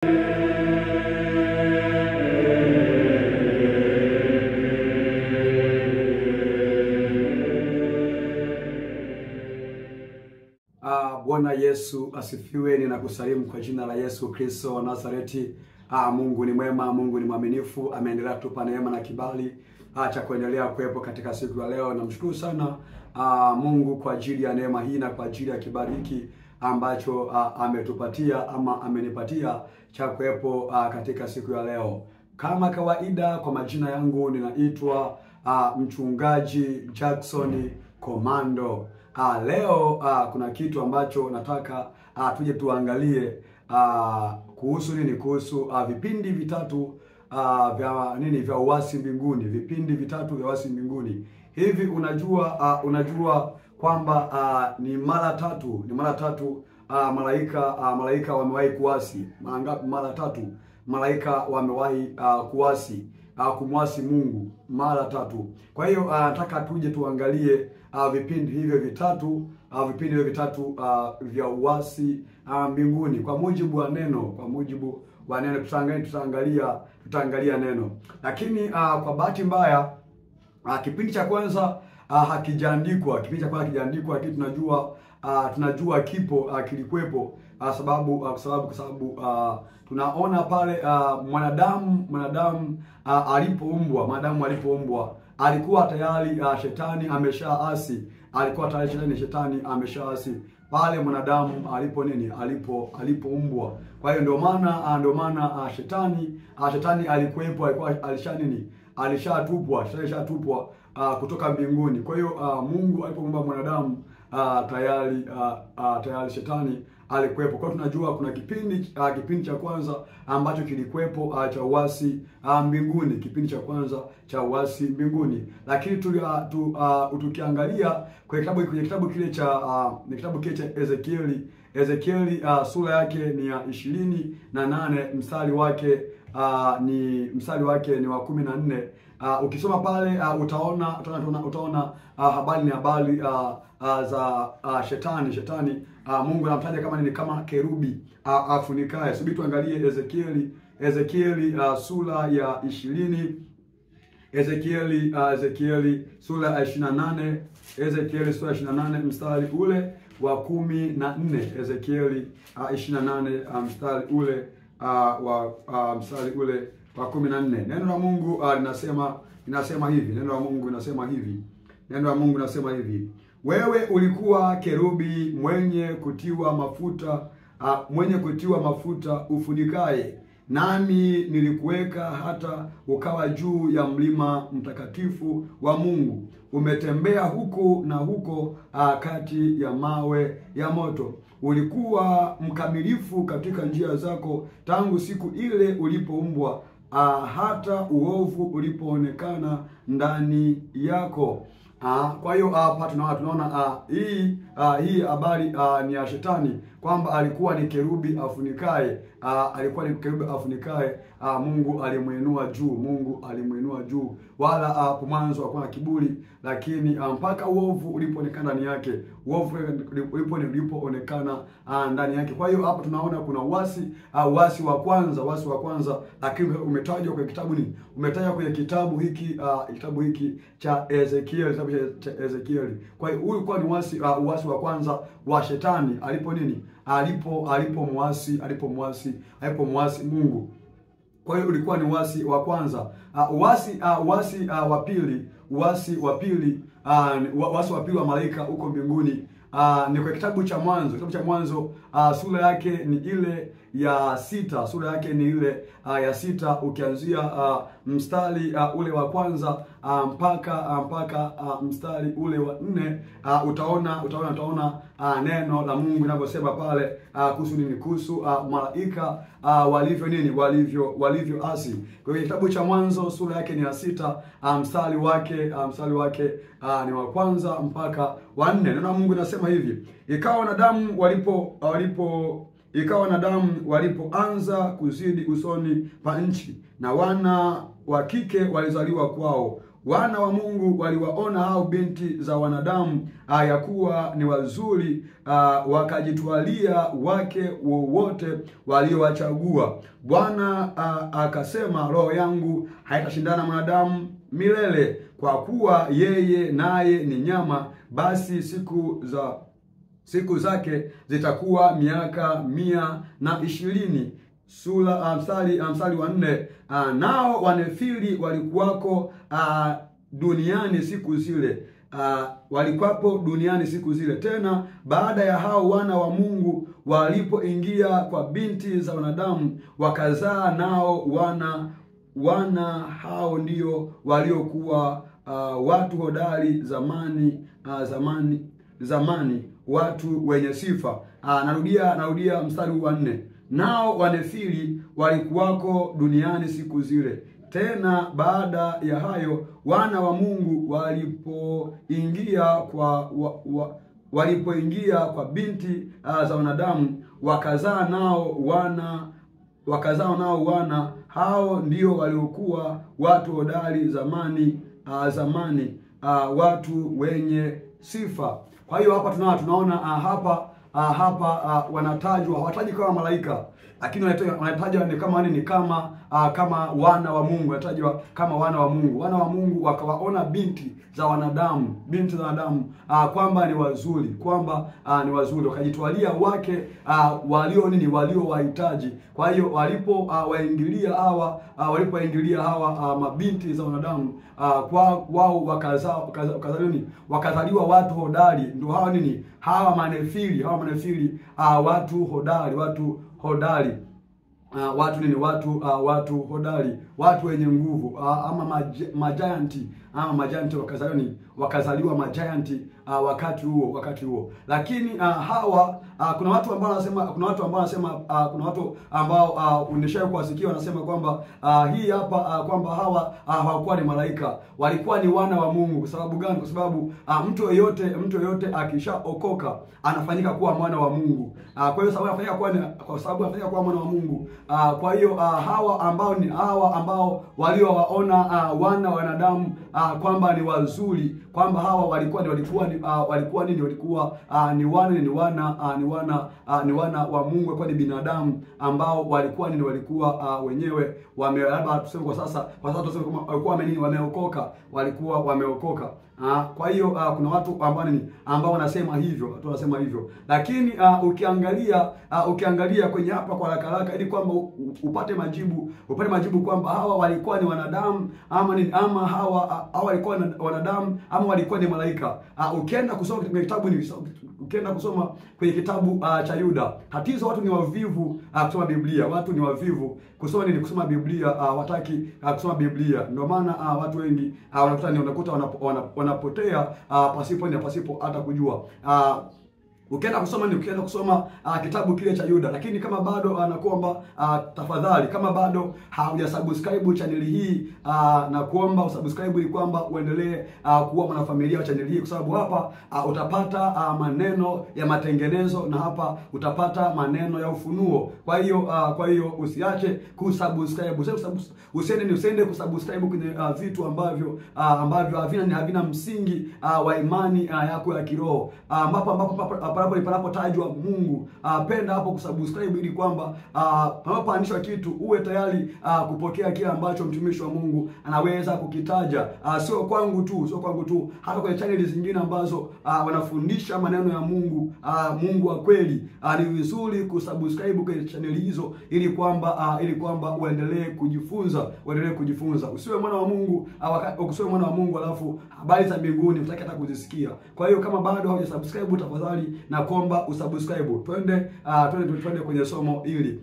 Bwana Yesu asifiwe. Ninakusalimu kwa jina la Yesu Kristo wa Nazareti. Mungu ni mwema, Mungu ni mwaminifu, ameendelea kutupa neema na kibali cha kuendelea kuwepo katika siku ya leo. Namshukuru sana Mungu kwa ajili ya neema hii na kwa ajili ya kibali hiki ambacho ametupatia ama amenipatia cha kuwepo katika siku ya leo. Kama kawaida, kwa majina yangu ninaitwa Mchungaji Jackson Komando. Leo kuna kitu ambacho nataka tuje tuangalie kuhusu nini? Kuhusu vipindi vitatu vya uasi mbinguni. Vipindi vitatu vya uasi mbinguni. Hivi unajua kwamba ni mara tatu malaika wamewahi kuasi. Mara tatu malaika wamewahi kuasi, kumwasi Mungu mara tatu. Kwa hiyo nataka tuje tuangalie vipindi hivyo vitatu vya uasi mbinguni kwa mujibu wa neno, tutaangalia neno. Lakini kwa bahati mbaya kipindi cha kwanza hakijaandikwa, lakini tunajua kilikuwepo sababu tunaona pale mwanadamu alipoumbwa alikuwa tayari shetani ameshaasi. Shetani ameshaasi pale mwanadamu alipoumbwa. Kwa hiyo ndio maana shetani alikuwepo, alikuwa alishatupwa kutoka mbinguni. Kwa hiyo Mungu alipoumba mwanadamu tayari shetani alikuwepo. Kwa tunajua kuna kipindi cha kwanza ambacho kilikuwepo cha uasi mbinguni, kipindi cha kwanza cha uasi mbinguni. Lakini tukiangalia kwenye kitabu kile cha Ezekieli sura yake ni ya 28, mstari wake ni wa 14. Ukisoma pale utaona habari za shetani. Mungu anamtaja kama kerubi afunikaye. Subiri tuangalie Ezekieli sura ya 20. Ezekieli sura ya 28. Ezekieli sura ya 28 mstari ule wa 14. Ezekieli 28 mstari ule wa 14. Neno la Mungu linasema hivi. Neno la Mungu linasema hivi. Wewe ulikuwa kerubi mwenye kutiwa mafuta ufunikaye, nami nilikuweka hata ukawa juu ya mlima mtakatifu wa Mungu. Umetembea huku na huko kati ya mawe ya moto. Ulikuwa mkamilifu katika njia zako tangu siku ile ulipoumbwa, hata uovu ulipoonekana ndani yako. Kwa hiyo hapa tunaona hii habari ni ya shetani, kwamba alikuwa ni kerubi afunikaye. Mungu alimuinua juu, wala hapo mwanzo hakuwa na kiburi, lakini mpaka uovu ulipoonekana ndani yake. Kwa hiyo hapa tunaona kuna uasi wa kwanza, lakini umetajwa kwenye kitabu nini? Umetajwa kwenye kitabu hiki cha Ezekieli. Kwa hiyo huyu ulikuwa ni uasi wa kwanza wa shetani alipomwasi Mungu. Kwa hiyo ulikuwa ni uasi wa kwanza. Uasi wa pili wa malaika huko mbinguni ni kwa kitabu cha Mwanzo sura yake ni ile ya 6, ukianzia mstari ule wa kwanza mpaka mstari ule wa 4. Utaona neno la Mungu linavyosema pale kuhusu nini? Kuhusu malaika walivyoasi. Kwa hiyo kitabu cha Mwanzo sura yake ni ya 6, mstari wake ni wa kwanza mpaka wa 4. Neno la Mungu linasema hivi: ikawa wanadamu walipoanza kuzidi usoni pa nchi, na wana wa kike walizaliwa kwao, wana wa Mungu waliwaona hao binti za wanadamu ya kuwa ni wazuri, wakajitwalia wake wowote waliowachagua. Bwana akasema, roho yangu haitashindana mwanadamu milele, kwa kuwa yeye naye ni nyama, basi siku zake zitakuwa miaka 120. Mstari wa 4, nao Wanefili walikuwako duniani siku zile, walikuwapo duniani siku zile. Tena baada ya hao wana wa Mungu walipoingia kwa binti za wanadamu, wakazaa nao wana hao ndio waliokuwa watu hodari zamani, watu wenye sifa. Narudia mstari wa 4. Nao Wanefili walikuwako duniani siku zile. Tena baada ya hayo wana wa Mungu walipoingia kwa binti za wanadamu, wakazaa nao wana hao ndio waliokuwa watu hodari zamani, watu wenye sifa. Kwa hiyo hapa tunaona hapa wanatajwa, hawataji kama malaika, lakini wanatajwa ni kama nini? Kama wana wa Mungu, wanatajwa kama wana wa Mungu. Wana wa Mungu wakawaona binti za wanadamu kwamba ni wazuri, wakajitwalia wake walio wahitaji. Kwa hiyo walipoingilia hawa mabinti za wanadamu, wao wakazaliwa watu hodari. Ndio hawa manefili, watu hodari, watu hodari, watu wenye nguvu, ama majianti, wakazaliwa majianti wakati huo. Lakini kuna watu ambao unishawahi kuwasikia wanasema kwamba hii hapa kwamba hawa hawakuwa ni malaika, walikuwa ni wana wa Mungu. Kwa sababu gani? Kwa sababu mtu yoyote akishaokoka anafanyika kuwa mwana wa Mungu. Kwa hiyo anafanyika kuwa mwana wa Mungu. Kwa hiyo hawa ambao waliowaona wanadamu kwamba ni wazuri, kwamba hawa walikuwa ni wana wa Mungu, walikuwa ni binadamu ambao walikuwa wenyewe labda tuseme kwa sasa tuseme kama walikuwa wameokoka, walikuwa wameokoka. Kwa hiyo kuna watu ambao wanasema hivyo, lakini ukiangalia kwenye hapa kwa haraka ili kwamba upate majibu kwamba hawa walikuwa ni wanadamu ama hawa walikuwa ni wanadamu ama walikuwa ni malaika. Ukienda kusoma kwenye kitabu cha Yuda, tatizo watu ni wavivu kusoma Biblia. Watu ni wavivu kusoma Biblia, hawataki kusoma Biblia. Ndio maana watu wengi unakuta wanapotea pasipo hata kujua. Ukienda kusoma kitabu kile cha Yuda, lakini kama bado anakuomba tafadhali, kama bado haujasubscribe channel hii, na kuomba usubscribe ili kwamba uendelee kuwa mwanafamilia wa channel hii, kwa sababu hapa utapata maneno ya matengenezo na hapa utapata maneno ya ufunuo. Kwa hiyo usiache kusubscribe. Usiende kusubscribe kwenye vitu ambavyo havina msingi wa imani yako ya kiroho, ambapo panapotajwa Mungu. Penda hapo kusubscribe ili kwamba panapoandishwa kitu uwe tayari kupokea kile ambacho mtumishi wa Mungu anaweza kukitaja. Sio kwangu tu, hata kwenye channel zingine ambazo wanafundisha maneno ya Mungu, Mungu wa kweli. Ni vizuri kusubscribe kwenye channel hizo ili kwamba uendelee kujifunza. Usiwe mwana wa Mungu alafu habari za mbinguni utaki hata kuzisikia. Kwa hiyo kama bado haujasubscribe, tafadhali na kuomba usubscribe. Twende kwenye somo hili.